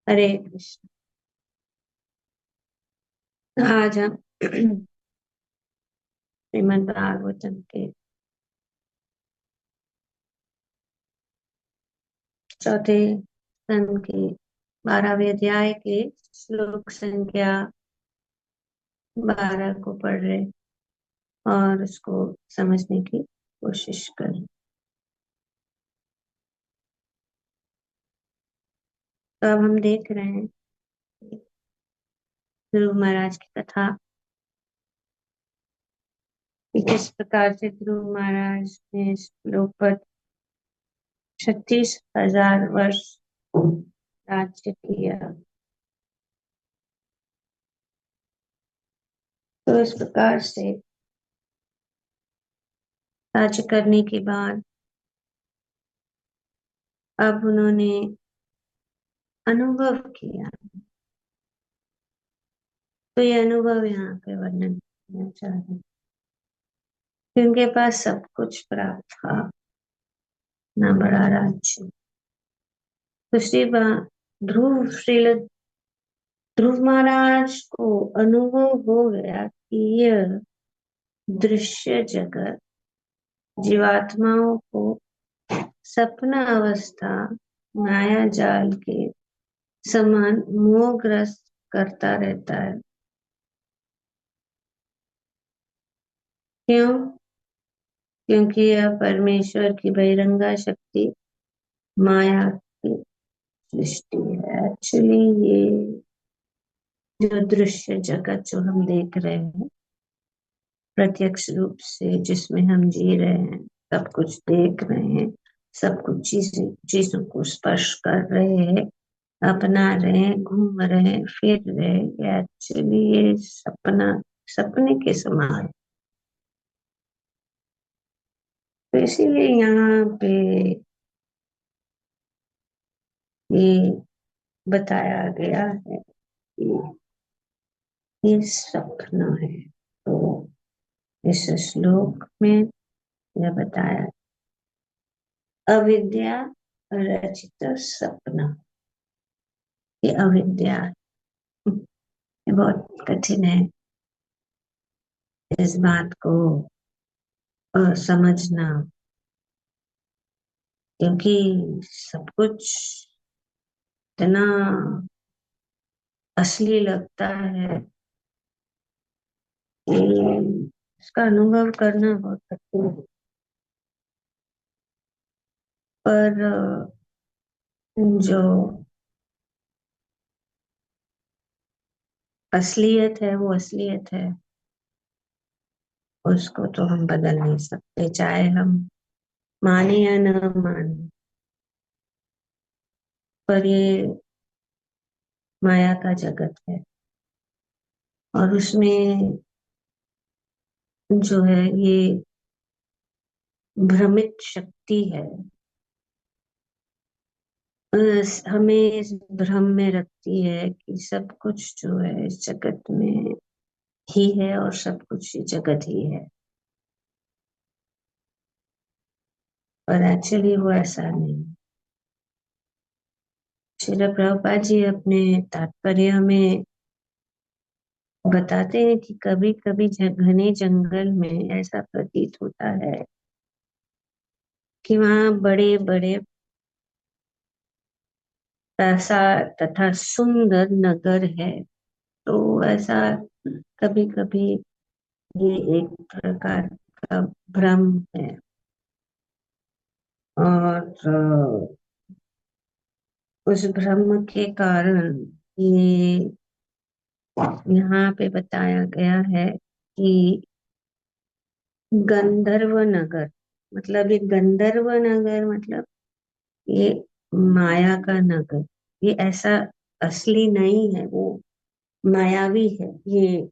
हरे कृष्ण। आज हम श्रीमद् भागवतम के चौथे स्कंद के 12वें अध्याय के श्लोक संख्या 12 को पढ़ रहे और उसको समझने की कोशिश करें। तो अब हम देख रहे हैं ध्रुव महाराज की कथा कि किस प्रकार से ध्रुव महाराज ने इस लोक पर 36,000 वर्ष राज्य किया। तो इस प्रकार से राज्य करने के बाद अब उन्होंने अनुभव किया। तो ये अनुभव यहाँ पे वर्णन करना चाह रहे हैं कि उनके पास सब कुछ प्राप्त था, ना बड़ा राज्य। दूसरी बात, श्रील ध्रुव महाराज को अनुभव हो गया कि यह दृश्य जगत जीवात्माओं को सपना अवस्था माया जाल के समान मोहग्रस्त करता रहता है। क्यों? क्योंकि यह परमेश्वर की बहिरंगा शक्ति माया की सृष्टि है। एक्चुअली ये जो दृश्य जगत जो हम देख रहे हैं प्रत्यक्ष रूप से, जिसमें हम जी रहे हैं, सब कुछ देख रहे हैं, सब कुछ चीजों को स्पर्श कर रहे हैं, अपना रहे हैं, घूम रहे हैं, फिर रहे हैं, एक्चुअली ये सपने के समान। तो इसीलिए यहाँ पे ये बताया गया है कि ये सपना है। तो इस श्लोक में यह बताया, अविद्या रचित सपना। ये अविद्या, ये बहुत कठिन है इस बात को समझना, क्योंकि सब कुछ इतना असली लगता है कि इसका अनुभव करना बहुत कठिन है। पर जो असलियत है वो असलियत है, उसको तो हम बदल नहीं सकते, चाहे हम माने या न माने। पर ये माया का जगत है और उसमें जो है ये भ्रमित शक्ति है, हमें इस भ्रम में रखती है कि सब कुछ जो है इस जगत में ही है और सब कुछ ये जगत ही है। पर एक्चुअली वो ऐसा नहीं। श्रील प्रभुपाद जी अपने तात्पर्य में बताते हैं कि कभी कभी घने जंगल में ऐसा प्रतीत होता है कि वहाँ बड़े बड़े प्रासाद तथा सुंदर नगर है। तो ऐसा कभी कभी ये एक प्रकार का भ्रम है। और उस भ्रम के कारण ये यहाँ पे बताया गया है कि गंधर्व नगर, मतलब ये गंधर्व नगर मतलब ये माया का नगर, ये ऐसा असली नहीं है, वो मायावी है ये।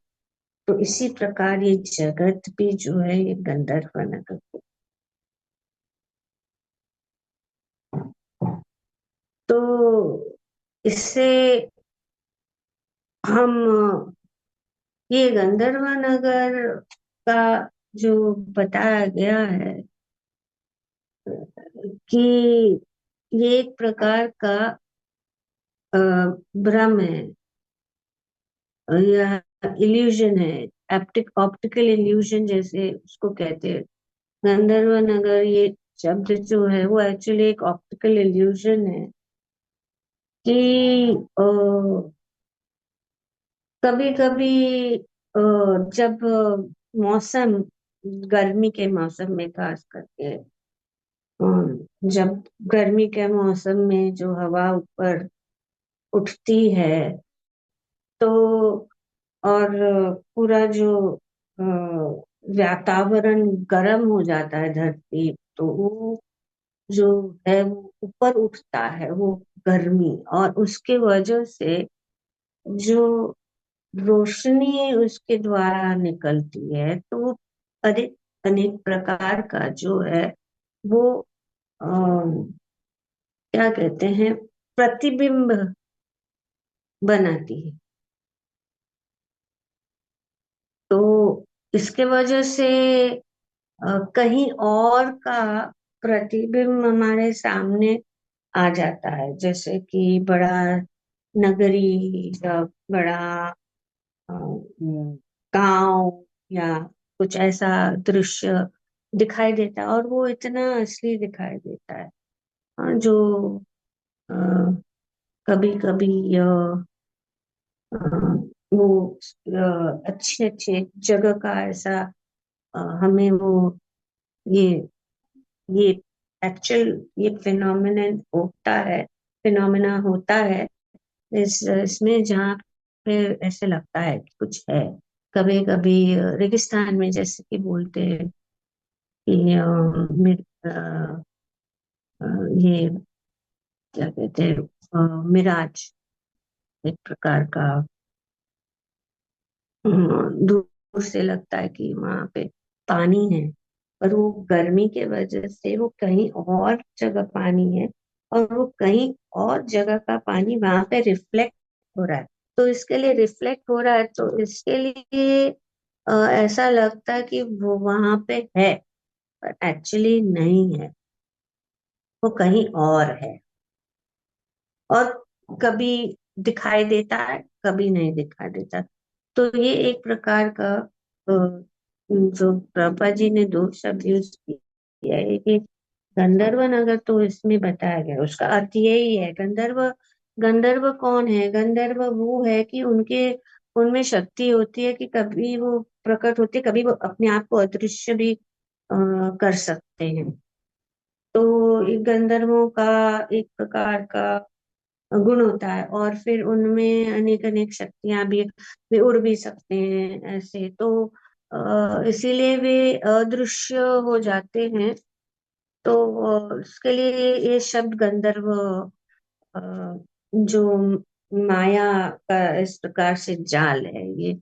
तो इसी प्रकार ये जगत भी जो है ये गंधर्व नगर है। तो इससे हम ये गंधर्व नगर का जो बताया गया है कि ये एक प्रकार का भ्रम है या इल्यूजन है, ऑप्टिकल इल्यूजन जैसे उसको कहते हैं। गंधर्व नगर ये शब्द जो है वो एक्चुअली एक ऑप्टिकल इल्यूजन है कि कभी कभी जब मौसम, गर्मी के मौसम में खास करके, जब गर्मी के मौसम में जो हवा ऊपर उठती है तो, और पूरा जो वातावरण गर्म हो जाता है धरती, तो वो जो है वो ऊपर उठता है वो गर्मी, और उसके वजह से जो रोशनी उसके द्वारा निकलती है तो वो अनेक अनेक प्रकार का जो है वो क्या कहते हैं, प्रतिबिंब बनाती है। तो इसके वजह से कहीं और का प्रतिबिंब हमारे सामने आ जाता है, जैसे कि बड़ा नगरी या बड़ा गांव या कुछ ऐसा दृश्य दिखाई देता है, और वो इतना असली दिखाई देता है। जो कभी कभी वो अच्छे अच्छे जगह का ऐसा हमें वो ये ये एक्चुअल ये फिनोमिना होता है इसमें, जहाँ पे ऐसे लगता है कि कुछ है। कभी कभी रेगिस्तान में जैसे कि बोलते हैं कि अ, ये क्या कहते हैं, मिराज एक प्रकार का, दूर से लगता है कि वहां पे पानी है, पर वो गर्मी के वजह से वो कहीं और जगह पानी है, और वो कहीं और जगह का पानी वहां पे रिफ्लेक्ट हो रहा है। तो इसके लिए रिफ्लेक्ट हो रहा है तो इसके लिए ऐसा लगता है कि वो वहां पे है, पर एक्चुअली नहीं है, वो कहीं और है। और कभी दिखाई देता है, कभी नहीं दिखाई देता। तो ये एक प्रकार का जो प्रभा जी ने दो शब्द यूज किया है कि गंधर्व नगर, तो इसमें बताया गया उसका अर्थ यही है। गंधर्व, गंधर्व कौन है? गंधर्व वो है कि उनके उनमें शक्ति होती है कि कभी वो प्रकट होते, कभी वो अपने आप को अदृश्य भी कर सकते हैं। तो एक गंधर्वों का एक प्रकार का गुण होता है, और फिर उनमें अनेक अनेक शक्तियां भी, वे उड़ भी सकते हैं ऐसे। तो इसीलिए वे अदृश्य हो जाते हैं। तो उसके लिए ये शब्द गंधर्व अ, जो माया का इस प्रकार से जाल है ये,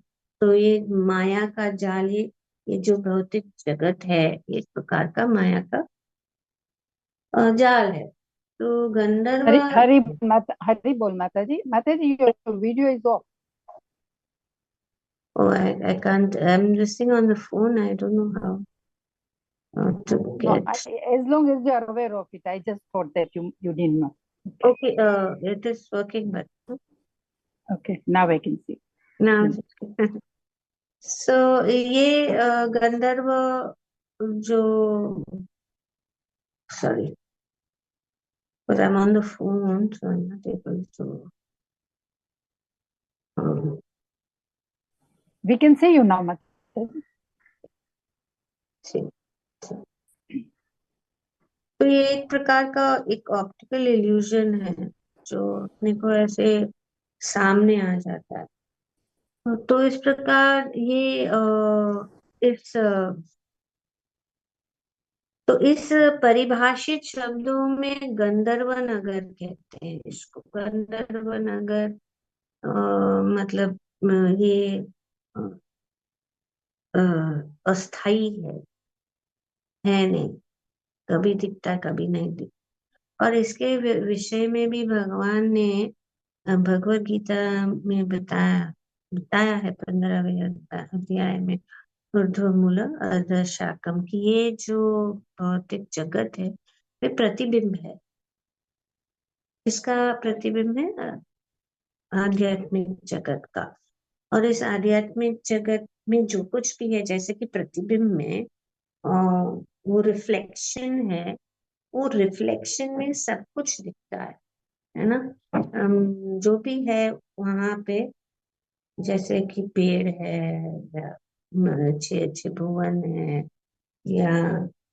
तो ये माया का जाल, ये जो भौतिक जगत है ये एक प्रकार का माया का जाल है। तो गंधर्व, हरी हरी माता, हरी बोल माता जी, माता जी your video is off. oh, I can't, I'm listening on the phone, I don't know how to No, get. as long as you are aware of it, I just thought that you didn't know. Okay, Okay, it is working, but okay, now I can see. now. Hmm. So ये गंधर्व जो, sorry, but I'm on the phone, so I'm not able to. um, We can see you now, Mata ji. see. तो ये एक प्रकार का एक optical illusion है जो अपने को ऐसे सामने आ जाता है। तो इस प्रकार ये इस तो इस परिभाषित शब्दों में गंधर्व नगर कहते हैं इसको। गंधर्व नगर मतलब ये अ, अस्थाई है नहीं, कभी दिखता है कभी नहीं दिखता। और इसके विषय में भी भगवान ने भगवत गीता में बताया बताया है 15वें अध्याय में, ऊर्ध्वमूल अधः शाकम, की ये जो भौतिक जगत है वे प्रतिबिंब है। इसका प्रतिबिंब है आध्यात्मिक जगत का। और इस आध्यात्मिक जगत में जो कुछ भी है, जैसे कि प्रतिबिंब में वो रिफ्लेक्शन है, वो रिफ्लेक्शन में सब कुछ दिखता है ना। जो भी है वहां पे, जैसे कि पेड़ है या अच्छे अच्छे भवन है या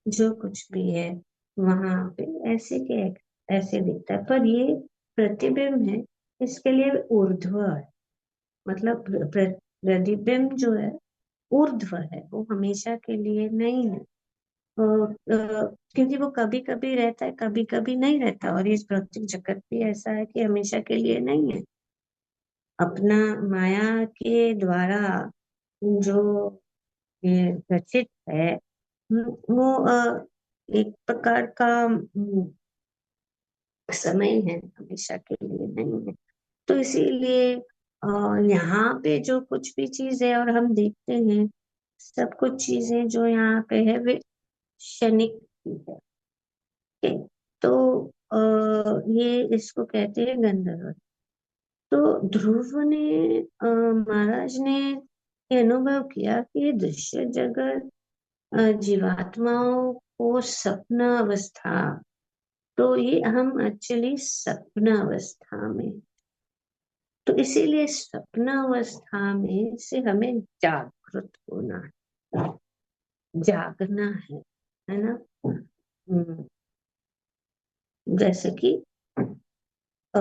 जो कुछ भी है वहां पे ऐसे के ऐसे दिखता है। पर ये प्रतिबिंब है, इसके लिए ऊर्ध्व है। मतलब प्रतिबिंब जो है ऊर्ध्व है, वो हमेशा के लिए नहीं है। क्योंकि वो कभी कभी रहता है, कभी कभी नहीं रहता। और इस भौतिक जगत भी ऐसा है कि हमेशा के लिए नहीं है। अपना माया के द्वारा जो ये रचित है, वो एक प्रकार का समय है, हमेशा के लिए नहीं है। तो इसीलिए यहाँ पे जो कुछ भी चीज है और हम देखते हैं, सब कुछ चीजें जो यहाँ पे है वे क्षणिक ही है। ठीक है? तो ये इसको कहते हैं गंधर्व। तो ध्रुव ने महाराज ने ये अनुभव किया कि ये दृश्य जगत जीवात्माओं को स्वप्न अवस्था, तो ये हम एक्चुअली स्वप्न अवस्था में। तो इसीलिए स्वप्न अवस्था में से हमें जागृत होना है, जागना है ना। जैसे कि अ,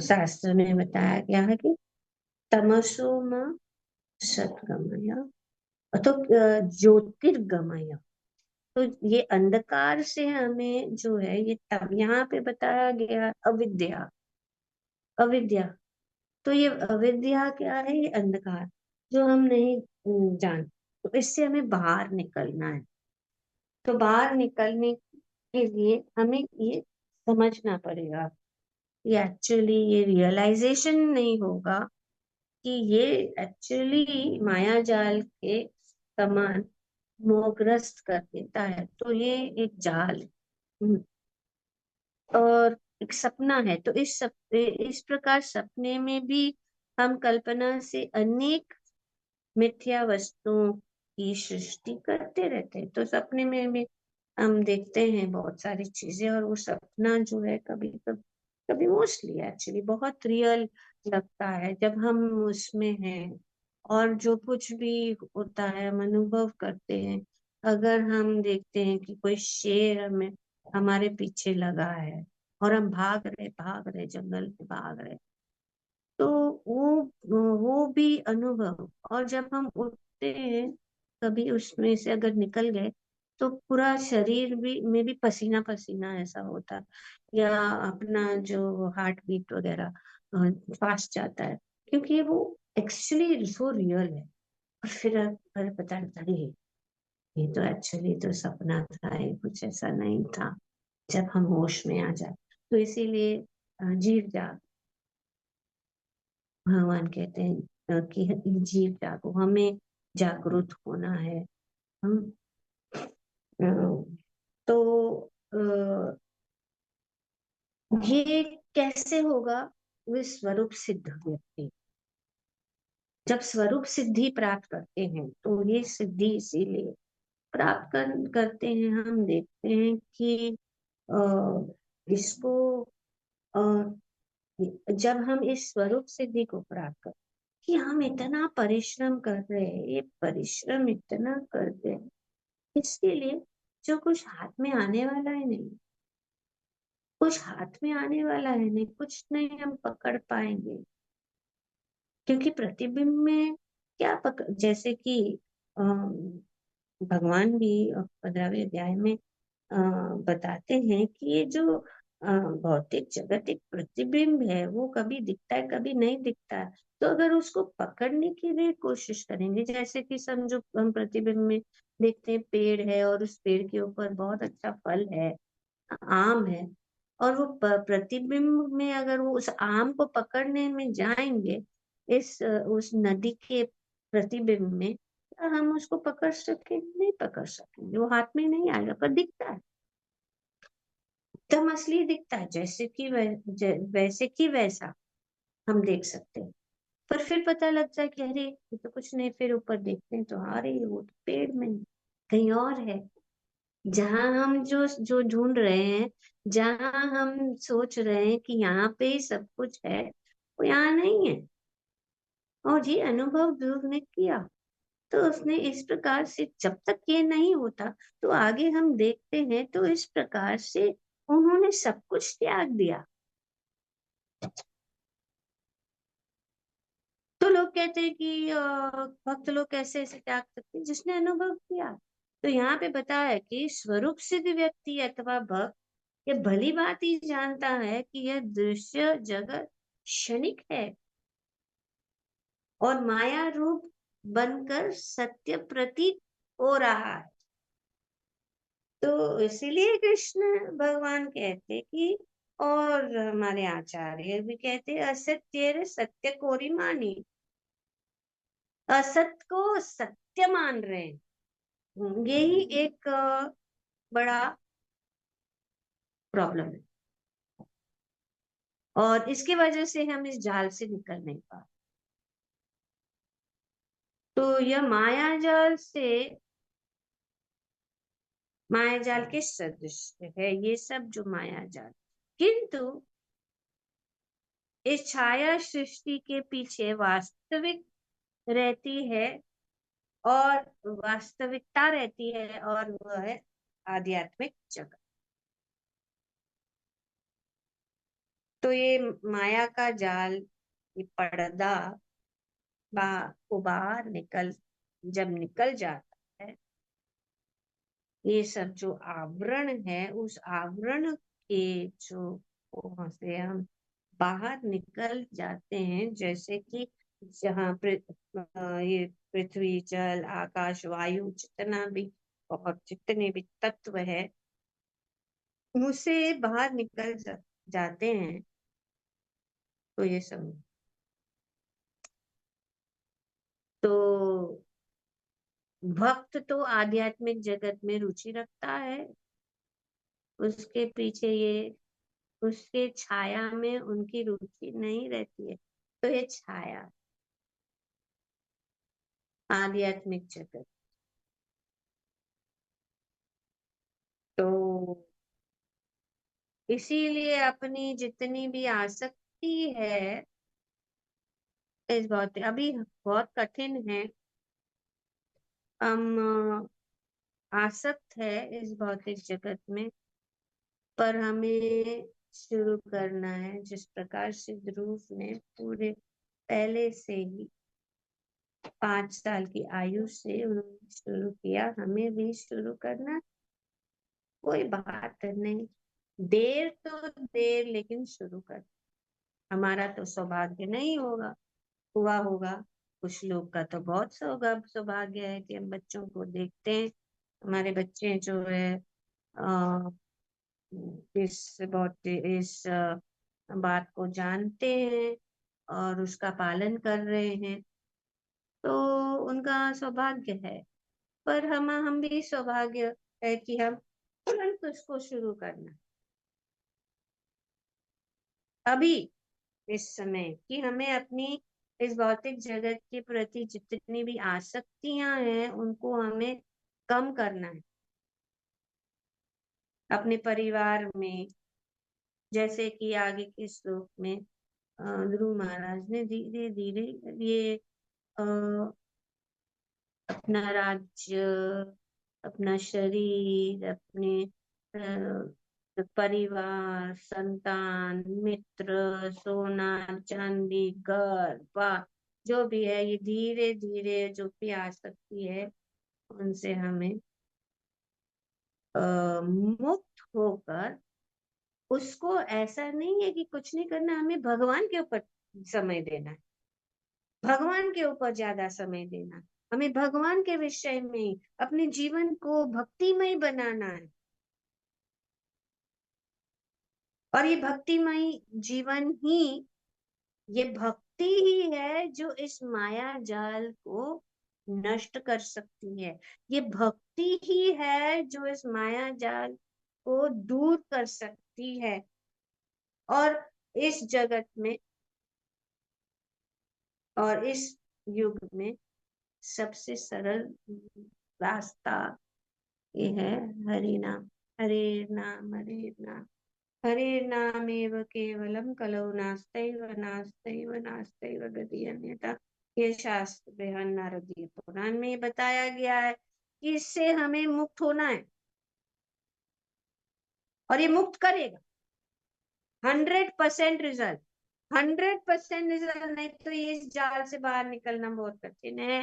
शास्त्र में बताया गया है कि तमसो मां सद्गमय, तो ज्योतिर्गमय। तो ये अंधकार से हमें जो है, ये तब यहाँ पे बताया गया अविद्या, अविद्या। तो ये अविद्या क्या है? ये अंधकार जो हम नहीं जानते। तो इससे हमें बाहर निकलना है। तो बाहर निकलने के लिए हमें ये समझना पड़ेगा। ये एक्चुअली ये रियलाइजेशन नहीं होगा कि ये एक्चुअली माया जाल के समान मोहग्रस्त कर देता है। तो ये एक जाल है। और एक सपना है। तो इस प्रकार सपने में भी हम कल्पना से अनेक मिथ्या वस्तुओं की सृष्टि करते रहते हैं। तो सपने में भी हम देखते हैं बहुत सारी चीजें, और वो सपना जो है कभी कभी, कभी मोस्टली एक्चुअली बहुत रियल लगता है जब हम उसमें हैं। और जो कुछ भी होता है हम अनुभव करते हैं। अगर हम देखते हैं कि कोई शेर हमें हमारे पीछे लगा है और हम भाग रहे जंगल में भाग रहे, तो वो भी अनुभव। और जब हम उठते हैं कभी उसमें से अगर निकल गए, तो पूरा शरीर भी में भी पसीना पसीना ऐसा होता है, या अपना जो हार्ट बीट वगैरह फास्ट जाता है, क्योंकि वो एक्चुअली सो रियल है। और फिर पता लगता है ये तो एक्चुअली तो सपना था, ये कुछ ऐसा नहीं था। जब हम होश में आ जाए, तो इसीलिए जीव जाग, भगवान कहते हैं कि जीव जागो, हमें जागरूक होना है। हम अ, तो ये कैसे होगा? वे स्वरूप सिद्ध व्यक्ति जब स्वरूप सिद्धि प्राप्त करते हैं, तो ये सिद्धि इसीलिए प्राप्त करते हैं। हम देखते हैं कि इसको अ, जब हम इस स्वरूप सिद्धि को प्राप्त करते, कि हम इतना परिश्रम कर रहे हैं, ये परिश्रम इतना करते हैं इसके लिए, जो कुछ हाथ में आने वाला है नहीं, कुछ हाथ में आने वाला है नहीं, कुछ नहीं हम पकड़ पाएंगे। क्योंकि प्रतिबिंब में क्या पकड़, जैसे कि भगवान भी 15वें अध्याय में बताते हैं कि ये जो भौतिक जगत एक प्रतिबिंब है, वो कभी दिखता है कभी नहीं दिखता है। तो अगर उसको पकड़ने की भी कोशिश करेंगे, जैसे कि समझो हम प्रतिबिंब में देखते हैं पेड़ है और उस पेड़ के ऊपर बहुत अच्छा फल है, आम है। और वो प्रतिबिंब में अगर वो उस आम को पकड़ने में जाएंगे, उस नदी के प्रतिबिंब में, तो हम उसको पकड़ सकेंगे? नहीं पकड़ सकेंगे, वो हाथ में नहीं आएगा, पर दिखता है, एकदम असली दिखता है, जैसे कि वैसे कि वैसा। हम देख सकते हैं। पर फिर पता लगता है कि अरे ये तो कुछ नहीं, फिर ऊपर देखते हैं तो अरे वो तो पेड़ में नहीं, कहीं और है। जहां हम जो जो ढूंढ रहे हैं, जहां हम सोच रहे हैं कि यहाँ पे ही सब कुछ है, वो यहाँ नहीं है। और ये अनुभव ध्रुव ने किया। तो उसने इस प्रकार से, जब तक ये नहीं होता तो आगे हम देखते हैं, तो इस प्रकार से उन्होंने सब कुछ त्याग दिया। तो लोग कहते हैं कि भक्त लोग कैसे ऐसे त्याग सकते हैं, जिसने अनुभव किया। तो यहाँ पे बताया है कि स्वरूप सिद्ध व्यक्ति अथवा भक्त ये भली बात ही जानता है कि यह दृश्य जगत क्षणिक है और माया रूप बनकर सत्य प्रतीत हो रहा है। तो इसीलिए कृष्ण भगवान कहते कि, और हमारे आचार्य भी कहते, असत्य सत्य कोरी मानी। असत्य को सत्य मान रहे हैं। यही एक बड़ा प्रॉब्लम है, और इसकी वजह से हम इस जाल से निकल नहीं पा। तो यह माया जाल से, माया जाल के सदृश है ये सब जो माया जाल, किंतु इस छाया सृष्टि के पीछे वास्तविक रहती है, और वास्तविकता रहती है, और वह है आध्यात्मिक जगत। तो ये माया का जाल, ये पर्दा को बाहर जब निकल जाता है, ये सब जो आवरण है, उस आवरण के जो, वहां से हम बाहर निकल जाते हैं, जैसे कि जहाँ ये पृथ्वी जल आकाश वायु जितना भी, और जितने भी तत्व है, उनसे बाहर निकल जाते हैं। तो ये सब, तो भक्त तो आध्यात्मिक जगत में रुचि रखता है, उसके पीछे ये, उसके छाया में उनकी रुचि नहीं रहती है। तो ये छाया आध्यात्मिक जगत, तो इसीलिए अपनी जितनी भी आसक्ति है इस बहुत, अभी बहुत कठिन है, हम आसक्त है इस भौतिक जगत में, पर हमें शुरू करना है जिस प्रकार से ध्रुव ने पूरे पहले से ही 5 साल की आयु से उन्होंने शुरू किया, हमें भी शुरू करना। कोई बात नहीं, देर तो देर, लेकिन शुरू कर। हमारा तो सौभाग्य नहीं होगा, हुआ होगा, कुछ लोग का तो बहुत सौभाग्य है कि हम बच्चों को देखते हैं, हमारे बच्चे जो है अ, इस बात को जानते हैं और उसका पालन कर रहे हैं, तो उनका सौभाग्य है। पर हम भी सौभाग्य है कि हम तुरंत उसको शुरू करना अभी, इस समय, कि हमें अपनी इस भौतिक जगत के प्रति जितनी भी आसक्तियां हैं उनको हमें कम करना है। अपने परिवार में, जैसे कि आगे के श्लोक में ध्रुव महाराज ने धीरे धीरे ये अ, अपना राज्य, अपना शरीर, अपने परिवार, संतान, मित्र, सोना चांदी, घर बार, जो भी है, ये धीरे धीरे जो भी आसक्ति है उनसे हमें मुक्त होकर, उसको ऐसा नहीं है कि कुछ नहीं करना, हमें भगवान के ऊपर समय देना है, भगवान के ऊपर ज्यादा समय देना, हमें भगवान के विषय में अपने जीवन को भक्तिमय बनाना है। और ये भक्तिमय जीवन ही, ये भक्ति ही है जो इस माया जाल को नष्ट कर सकती है। ये भक्ति ही है जो इस माया जाल को दूर कर सकती है, और इस जगत में और इस युग में सबसे सरल रास्ता ये है हरि नाम। हरे नाम, हरे नाम, हरे नामेव केवलम कलौ नास्तैव नास्तैव नास्तैव गति अन्यथा। ये शास्त्र बृहन नारदीय पुराण में बताया गया है कि इससे हमें मुक्त होना है, और ये मुक्त करेगा। 100% रिजल्ट, 100% रिजल्ट, नहीं तो ये इस जाल से बाहर निकलना बहुत कठिन है।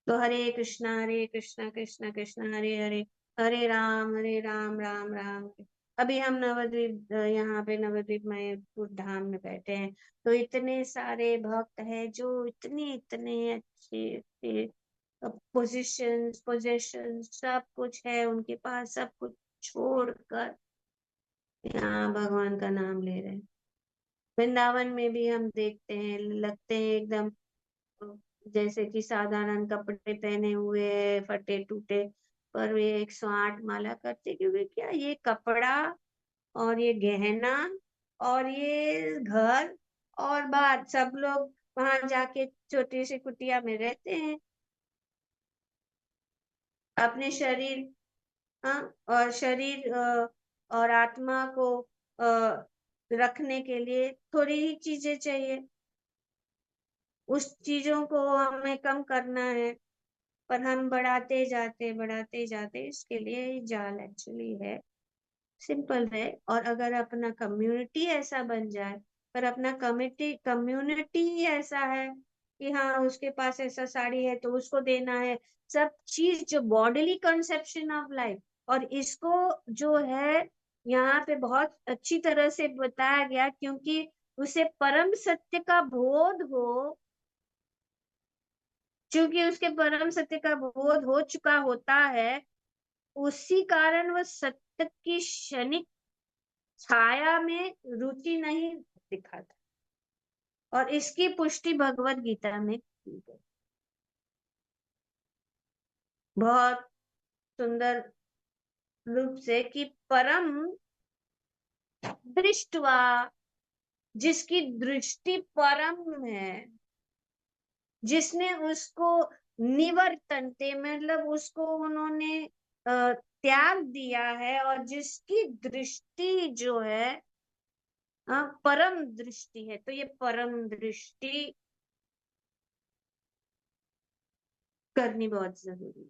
तो हरे कृष्णा कृष्णा कृष्णा हरे हरे, हरे राम राम राम हरे। अभी हम नवद्वीप, यहाँ पे नवद्वीप मायापुर धाम में बैठे हैं, तो इतने सारे भक्त हैं जो इतने इतने अच्छे अच्छे पोजीशन सब कुछ है उनके पास, सब कुछ छोड़कर यहाँ भगवान का नाम ले रहे हैं। वृंदावन में भी हम देखते हैं, लगते हैं एकदम जैसे कि साधारण कपड़े पहने हुए फटे टूटे, पर वे 108 माला करते, क्योंकि क्या ये कपड़ा और ये गहना और ये घर और बात, सब लोग वहां जाके छोटी सी कुटिया में रहते हैं अपने शरीर, हाँ, और शरीर और आत्मा को रखने के लिए थोड़ी ही चीजें चाहिए। उस चीजों को हमें कम करना है, पर हम बढ़ाते जाते, इसके लिए ये जाल एक्चुअली है, सिंपल है। और अगर अपना कम्युनिटी ऐसा बन जाए, पर अपना कम्युनिटी ही ऐसा है कि हाँ उसके पास ऐसा साड़ी है तो उसको देना है, सब चीज जो बॉडीली कंसेप्शन ऑफ लाइफ, और इसको जो है यहाँ पे बहुत अच्छी तरह से बताया गया, क्योंकि उसे परम सत्य का बोध हो, क्योंकि उसके परम सत्य का बोध हो चुका होता है, उसी कारण वह सत्य की क्षणिक छाया में रुचि नहीं दिखाता। और इसकी पुष्टि भगवत गीता में की गई बहुत सुंदर रूप से, कि परम दृष्टवा, जिसकी दृष्टि परम है, जिसने उसको निवर्तनते मतलब उसको उन्होंने त्याग दिया है, और जिसकी दृष्टि जो है परम दृष्टि है, तो ये परम दृष्टि करनी बहुत जरूरी है,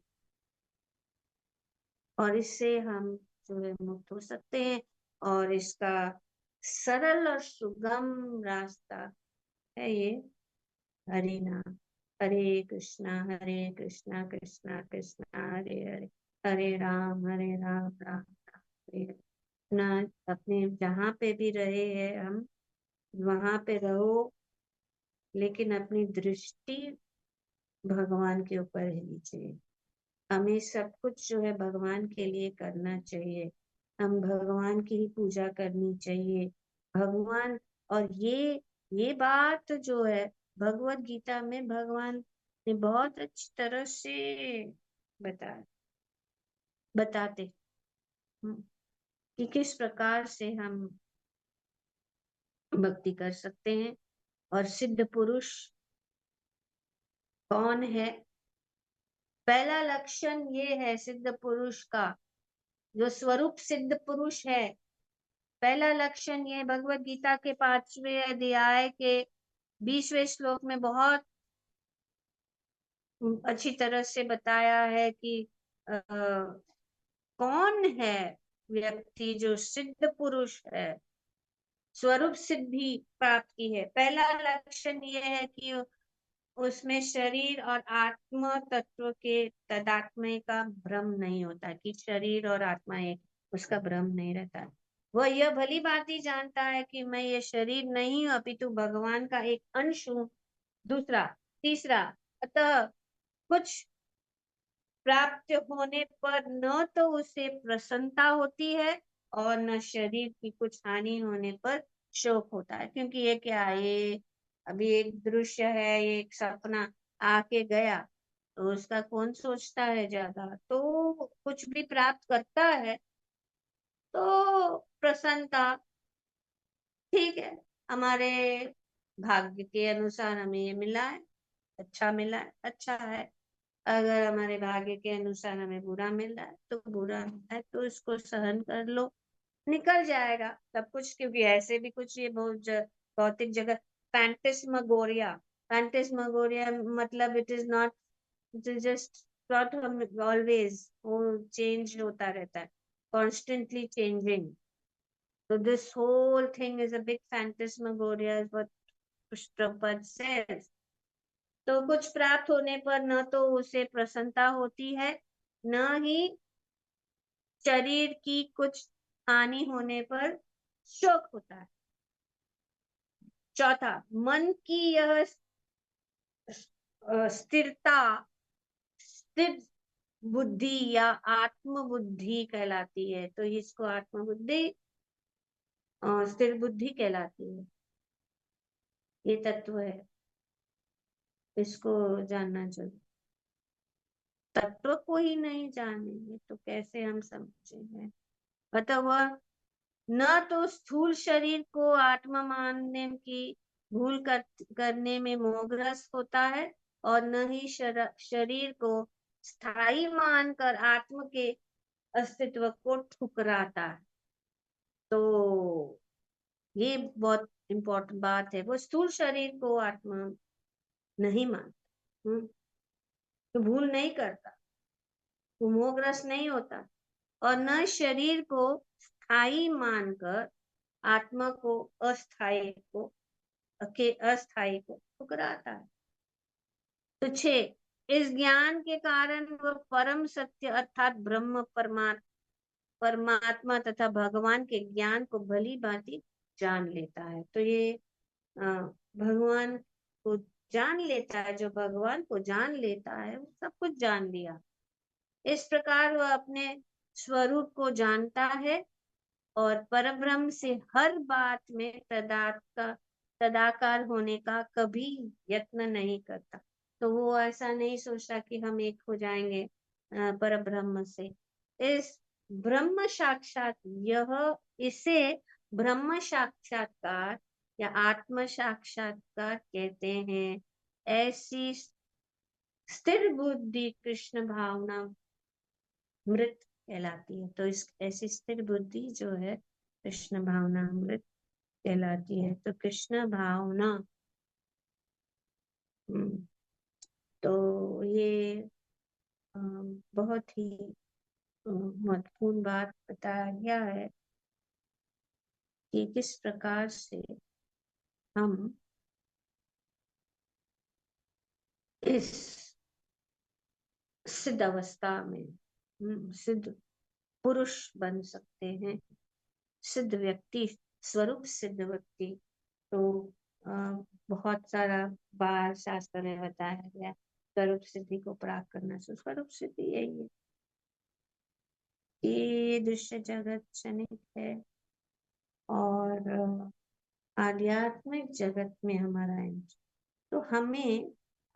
और इससे हम जो है मुक्त हो सकते हैं। और इसका सरल और सुगम रास्ता है ये हरि नाम। हरे कृष्णा कृष्णा कृष्णा हरे हरे, हरे राम राम राम हरे हरे। ना अपने जहाँ पे भी रहे हैं हम, वहां पे रहो, लेकिन अपनी दृष्टि भगवान के ऊपर रहनी चाहिए। हमें सब कुछ जो है भगवान के लिए करना चाहिए, हम भगवान की ही पूजा करनी चाहिए। भगवान, और ये बात जो है भगवत गीता में भगवान ने बहुत अच्छी तरह से बता बताते कि किस प्रकार से हम भक्ति कर सकते हैं। और सिद्ध पुरुष कौन है? पहला लक्षण ये है सिद्ध पुरुष का, जो स्वरूप सिद्ध पुरुष है। पहला लक्षण ये भगवत गीता के 5वें अध्याय के 20वें श्लोक में बहुत अच्छी तरह से बताया है कि कौन है व्यक्ति जो सिद्ध पुरुष है, स्वरूप सिद्धि प्राप्त की है। पहला लक्षण ये है कि उसमें शरीर और आत्मा तत्व के तदात्म्य का भ्रम नहीं होता, कि शरीर और आत्मा एक, उसका भ्रम नहीं रहता। वह यह भली भांति जानता है कि मैं ये शरीर नहीं हूं, अपितु भगवान का एक अंश हूँ। दूसरा, तीसरा, अतः कुछ प्राप्त होने पर न तो उसे प्रसन्नता होती है, और न शरीर की कुछ हानि होने पर शोक होता है। क्योंकि ये क्या है, ये अभी एक दृश्य है, ये एक सपना आके गया, तो उसका कौन सोचता है ज्यादा। तो कुछ भी प्राप्त करता है तो प्रसन्नता, ठीक है, हमारे भाग्य के अनुसार हमें ये मिला है, अच्छा मिला है, अच्छा है। अगर हमारे भाग्य के अनुसार हमें बुरा मिल रहा है तो बुरा है, तो इसको सहन कर लो, निकल जाएगा सब कुछ। क्योंकि ऐसे भी कुछ ये बहुत भौतिक जगत, फैंटेस्मगोरिया, फैंटेस्मगोरिया मतलब it is not, it is just not always, वो चेंज होता रहता है, constantly changing. So this whole thing is a big phantasmagoria, is what Prabhupada says. तो कुछ प्राप्त होने पर न तो उसे प्रसन्नता होती है, न ही शरीर की कुछ हानि होने पर शोक होता है। चौथा, मन की यह स्थिरता, स्थिर बुद्धि या आत्म बुद्धि कहलाती है। तो इसको आत्म बुद्धि, स्थिर बुद्धि कहलाती है। ये तत्व है, इसको जानना चाहिए। तत्व को ही नहीं जानेंगे तो कैसे हम समझेंगे। अतः वह न तो स्थूल शरीर को आत्मा मानने की भूल करने में मोहग्रस्त होता है, और न ही शरीर को स्थायी मानकर आत्म के अस्तित्व को ठुकराता है। तो ये बहुत इंपॉर्टेंट बात है। वो स्थूल शरीर को आत्मा नहीं मानता, तो भूल नहीं करता, वो मोहग्रस्त नहीं होता, और न शरीर को स्थायी मानकर आत्मा को अस्थायी को ठुकराता है। तो 6, इस ज्ञान के कारण वह परम सत्य अर्थात ब्रह्म परमात्मा तथा भगवान के ज्ञान को भली भांति जान लेता है। तो ये भगवान को जान लेता है, जो भगवान को जान लेता है वो सब कुछ जान लिया। इस प्रकार वह अपने स्वरूप को जानता है और परब्रह्म से हर बात में तदाकार होने का कभी यत्न नहीं करता। तो वो ऐसा नहीं सोचता कि हम एक हो जाएंगे परब्रह्म से। इस ब्रह्म साक्षात इसे ब्रह्म साक्षात्कार या आत्म साक्षात्कार कहते हैं। ऐसी स्थिर बुद्धि कृष्ण भावना मृत कहलाती है। तो इस ऐसी स्थिर बुद्धि जो है कृष्ण भावना अमृत कहलाती है। तो कृष्ण भावना, तो ये बहुत ही महत्वपूर्ण बात बताया गया है कि किस प्रकार से हम इस सिद्ध अवस्था में सिद्ध पुरुष बन सकते हैं, सिद्ध व्यक्ति, स्वरूप सिद्ध व्यक्ति। तो बहुत सारा बार शास्त्र में बताया गया स्वरूप सिद्धि को प्राप्त करना। स्वरूप सिद्धि यही है, ये दृश्य जगत क्षणिक है और आध्यात्मिक जगत में हमारा एंट्री। तो हमें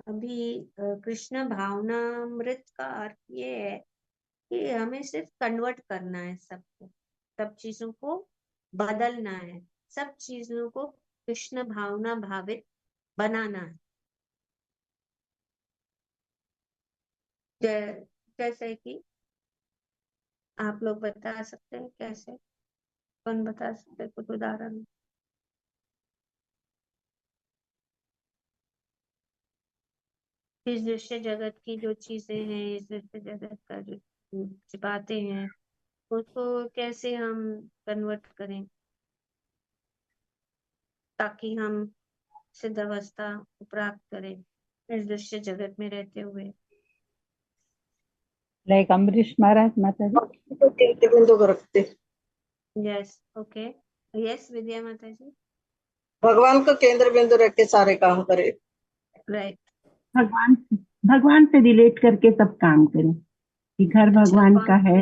अभी कृष्ण भावनामृत का अर्थ ये है कि हमें सिर्फ कन्वर्ट करना है सबको, सब चीजों को बदलना है, सब चीजों को कृष्ण भावना भावित बनाना है। जैसे कि आप लोग बता सकते हैं कैसे, कौन बता सकते हैं कुछ उदाहरण? इस दृश्य जगत की जो चीजें हैं, इस दृश्य जगत का जो बातें हैं, उसको कैसे हम कन्वर्ट करें ताकि हम सिद्ध अवस्था को प्राप्त करें इस दृश्य जगत में रहते हुए। Like Amrish Maharaj Mataji. बिंदु को रखते, यस, ओके, यस विद्या माता जी, भगवान को केंद्र बिंदु रख के सारे काम करे। राइट। भगवान भगवान से रिलेट करके सब काम करें कि घर भगवान का है।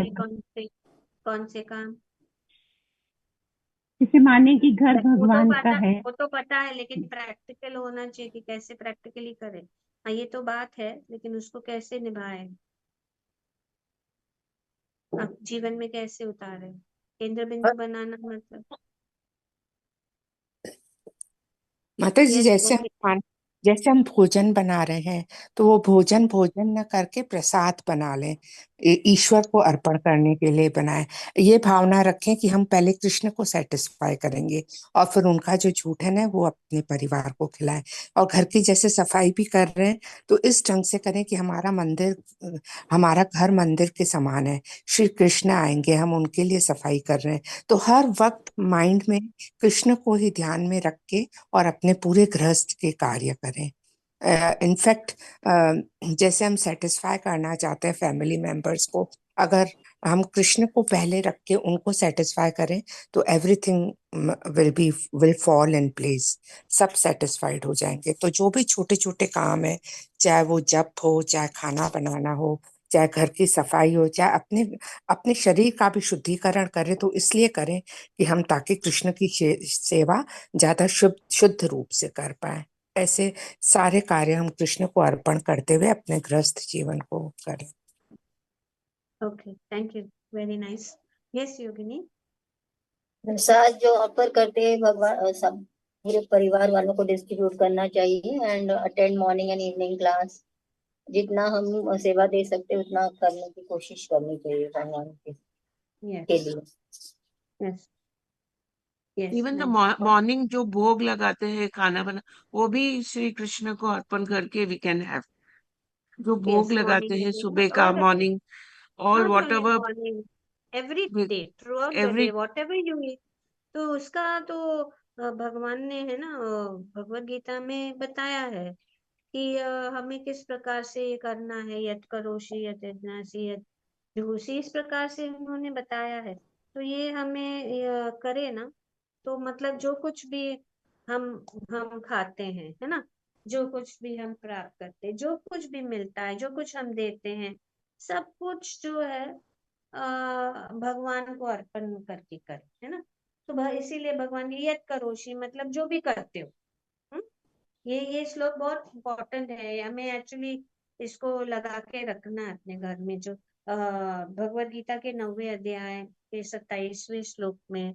कौन से काम? जैसे माने कि घर भगवान का है, वो तो पता है, लेकिन प्रैक्टिकल होना चाहिए कि कैसे प्रैक्टिकली करें। हाँ, ये तो बात है, लेकिन उसको कैसे निभाए, आप जीवन में कैसे उतारे? केंद्र बिंदु बनाना मतलब माता जी, यस, ओके। जैसे हम भोजन बना रहे हैं, तो वो भोजन भोजन न करके प्रसाद बना लें, ईश्वर को अर्पण करने के लिए बनाएं। ये भावना रखें कि हम पहले कृष्ण को सेटिस्फाई करेंगे और फिर उनका जो झूठन है वो अपने परिवार को खिलाएं। और घर की जैसे सफाई भी कर रहे हैं, तो इस ढंग से करें कि हमारा घर मंदिर के समान है। श्री कृष्ण आएंगे, हम उनके लिए सफाई कर रहे हैं, तो हर वक्त माइंड में कृष्ण को ही ध्यान में रख के और अपने पूरे गृहस्थ के कार्य करें। इनफैक्ट जैसे हम सेटिस्फाई करना चाहते हैं फैमिली मेंबर्स को, अगर हम कृष्ण को पहले रख के उनको सेटिस्फाई करें, तो everything will fall in place. सब सेटिस्फाइड हो जाएंगे। तो जो भी छोटे छोटे काम है, चाहे वो जप हो, चाहे खाना बनाना हो, चाहे घर की सफाई हो, चाहे अपने अपने शरीर का भी शुद्धिकरण करें, तो इसलिए करें कि हम ताकि कृष्ण की सेवा ज्यादा शुद्ध शुद्ध रूप से कर पाए। ऐसे सारे कार्य हम कृष्ण को अर्पण करते हुए अपने गृहस्थ जीवन को करें। Okay, thank you, very nice. Yes Yogini. प्रसाद जो ऑफर करते हैं भगवान, सब पूरे परिवार वालों को डिस्ट्रीब्यूट करना चाहिए and attend morning and evening class. जितना हम सेवा दे सकते हैं उतना करने की कोशिश करनी चाहिए भगवान के यस लिए। Yes yes. Even the morning जो भोग लगाते हैं खाना बना, वो भी श्री कृष्ण को अर्पण करके वी कैन हैव। जो भोग लगाते हैं सुबह का morning, all not what only ever, morning, every day, through out the every day, what ever you eat. तो उसका तो भगवान ने है ना, भगवत गीता में बताया है कि हमें किस प्रकार से ये करना है। यत करोषि यत यज्ञासि यत जुहोसि, इस प्रकार से उन्होंने बताया है। तो ये हमें करे ना, तो मतलब जो कुछ भी हम हम खाते हैं, है ना, जो कुछ भी हम प्राप्त करते हैं, जो कुछ भी मिलता है, जो कुछ हम देते हैं, सब कुछ जो है भगवान को अर्पण करके करें, है ना। तो इसीलिए भगवान ये यत करोषि मतलब जो भी करते हो। हम्म? ये श्लोक बहुत इम्पोर्टेंट है, हमें एक्चुअली इसको लगा के रखना है अपने घर में। जो भगवत गीता के 9वें अध्याय के 27वें श्लोक में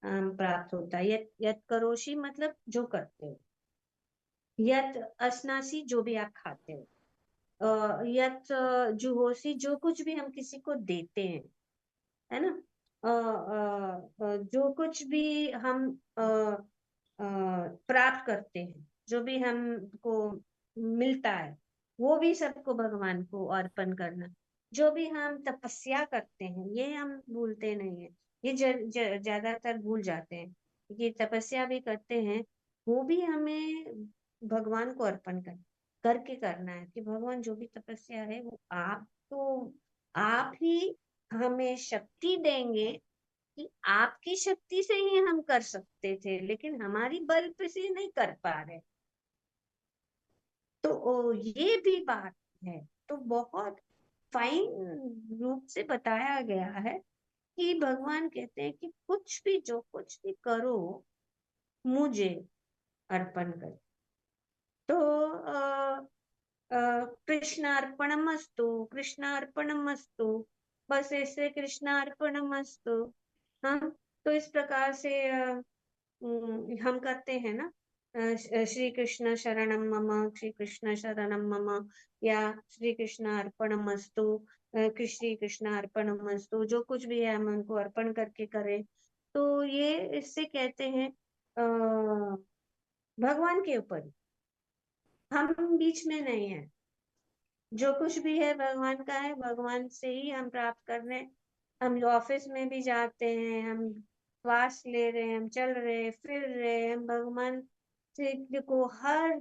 प्राप्त होता है। यत यत करोषि मतलब जो करते हो, यत अस्नासी जो भी आप खाते हो, यत जुहोसी जो कुछ भी हम किसी को देते हैं, है ना। जो कुछ भी हम प्राप्त करते हैं, जो भी हमको मिलता है, वो भी सबको भगवान को अर्पण करना। जो भी हम तपस्या करते हैं, ये हम भूलते नहीं है, ये ज्यादातर भूल जाते हैं कि तपस्या भी करते हैं, वो भी हमें भगवान को अर्पण करके करना है। कि भगवान जो भी तपस्या है वो आप ही हमें शक्ति देंगे, कि आपकी शक्ति से ही हम कर सकते थे, लेकिन हमारी बल पे से नहीं कर पा रहे। तो ये भी बात है। तो बहुत फाइन रूप से बताया गया है कि भगवान कहते हैं कि कुछ भी जो कुछ भी करो मुझे अर्पण कर। तो कृष्णार्पणमस्तु, कृष्णार्पणमस्तु, बस ऐसे कृष्णार्पणमस्तु। हाँ, तो इस प्रकार से हम करते हैं ना। श्री कृष्ण शरणम मम, श्री कृष्ण शरणम मम, या श्री कृष्ण अर्पणमस्तु, श्री कृष्ण अर्पणमस्तु, जो कुछ भी है हम उनको अर्पण करके करें। तो ये इससे कहते हैं भगवान के ऊपर, हम बीच में नहीं है। जो कुछ भी है भगवान का है, भगवान से ही हम प्राप्त कर रहे हैं। हम ऑफिस में भी जाते हैं, हम श्वास ले रहे हैं, हम चल रहे हैं, फिर रहे हैं, हम भगवान से को हर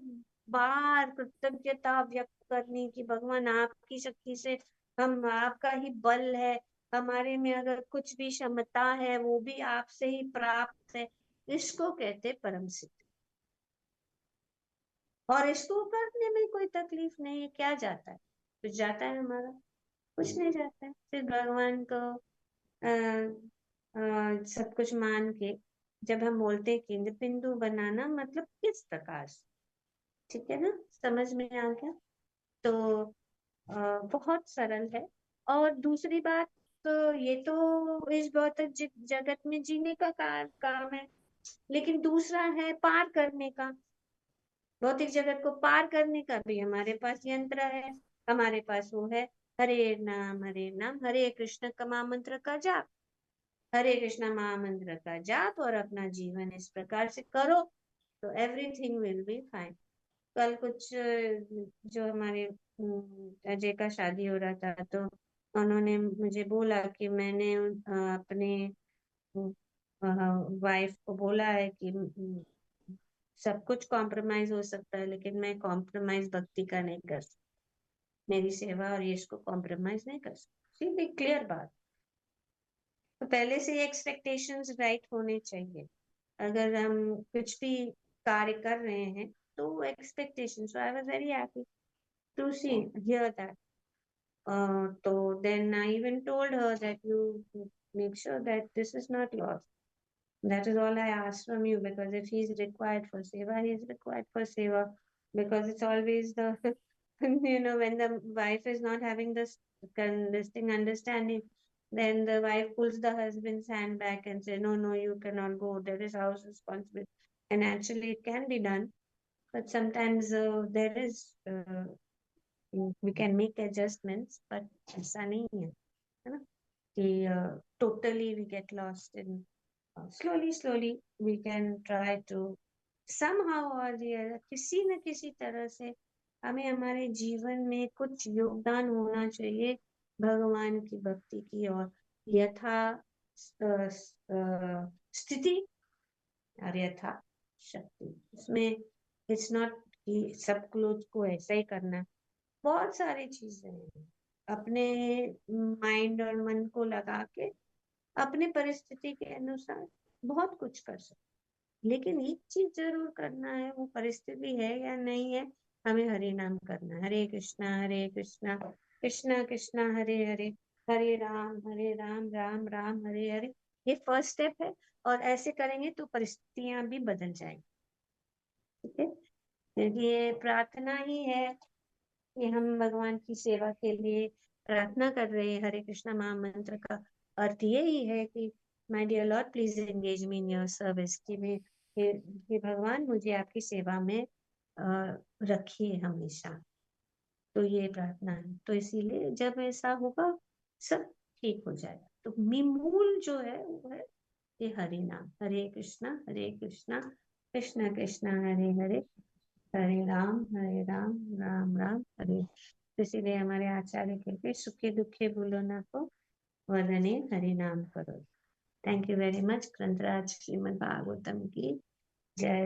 बार कृतज्ञता व्यक्त करनी कि भगवान आपकी शक्ति से हम, आपका ही बल है, हमारे में अगर कुछ भी क्षमता है वो भी आपसे ही प्राप्त है। इसको कहते परम सिद्ध। और इसको करने में कोई तकलीफ नहीं है। क्या जाता है? कुछ जाता है हमारा? कुछ नहीं जाता है। सिर्फ भगवान को सब कुछ मान के जब हम बोलते हैं केंद्र बिंदु बनाना, मतलब किस प्रकार से, ठीक है ना, समझ में आ गया। तो बहुत सरल है। और दूसरी बात, तो ये तो इस भौतिक जगत में जीने का काम है, लेकिन दूसरा है पार करने का। भौतिक जगत को पार करने का भी हमारे पास यंत्र है, हमारे पास वो है हरे नाम हरे कृष्ण का महामंत्र का जाप। हरे कृष्ण महामंत्र का जाप और अपना जीवन इस प्रकार से करो तो एवरीथिंग विल बी फाइन। कल कुछ जो हमारे अजय का शादी हो रहा था तो उन्होंने मुझे बोला कि मैंने अपने वाइफ को बोला है कि सब कुछ कॉम्प्रोमाइज हो सकता है लेकिन मैं कॉम्प्रोमाइज भक्ति का नहीं कर सकती, मेरी सेवा और ये इसको कॉम्प्रोमाइज नहीं कर सकती। सीधी क्लियर बात। तो पहले से एक्सपेक्टेशंस राइट होने चाहिए। अगर हम कुछ भी कार्य कर रहे हैं तो expectations, I was very happy to see here that. So then I even told her that you make sure that this is not lost. That is all I ask from you, because if he is required for seva, he is required for seva. Because it's always the, when the wife is not having this thing understanding, then the wife pulls the husband's hand back and say, no, you cannot go. That is house responsibility. And actually it can be done, but sometimes there is. We can make adjustments, but ऐसा नहीं है ना कि totally we get lost in. Slowly we can try to somehow or the other, किसी न किसी तरह से हमें हमारे जीवन में कुछ योगदान होना चाहिए भगवान की भक्ति की ओर, यथा स्थिति और यथा शक्ति। उसमें इट्स नॉट कि सब क्लोथ को ऐसा ही करना, बहुत सारी चीजें हैं। अपने माइंड और मन को लगा के अपने परिस्थिति के अनुसार बहुत कुछ कर सकते, लेकिन एक चीज जरूर करना है, वो परिस्थिति है या नहीं है, हमें हरि नाम करना है। हरे कृष्णा कृष्णा कृष्णा हरे हरे, हरे राम राम राम हरे हरे। ये फर्स्ट स्टेप है और ऐसे करेंगे तो परिस्थितियां भी बदल जाएंगी। ठीक है, क्योंकि ये प्रार्थना ही है कि हम भगवान की सेवा के लिए प्रार्थना कर रहे हैं। हरे कृष्णा महामंत्र का अर्थ यही है कि my dear lord please engage me in your service, कि भगवान मुझे आपकी सेवा में रखिए हमेशा। तो ये प्रार्थना है। तो इसीलिए जब ऐसा होगा सब ठीक हो जाएगा। तो मूल जो है वो है ये हरि नाम, हरे कृष्णा कृष्णा कृष्णा हरे हरे, हरे राम राम राम हरे। तो इसीलिए हमारे आचार्य कहते सुखे दुखे भूलो ना को, वरने हरि नाम करो। Thank you very much. ग्रंथराज श्रीमद् भागवतम की जय।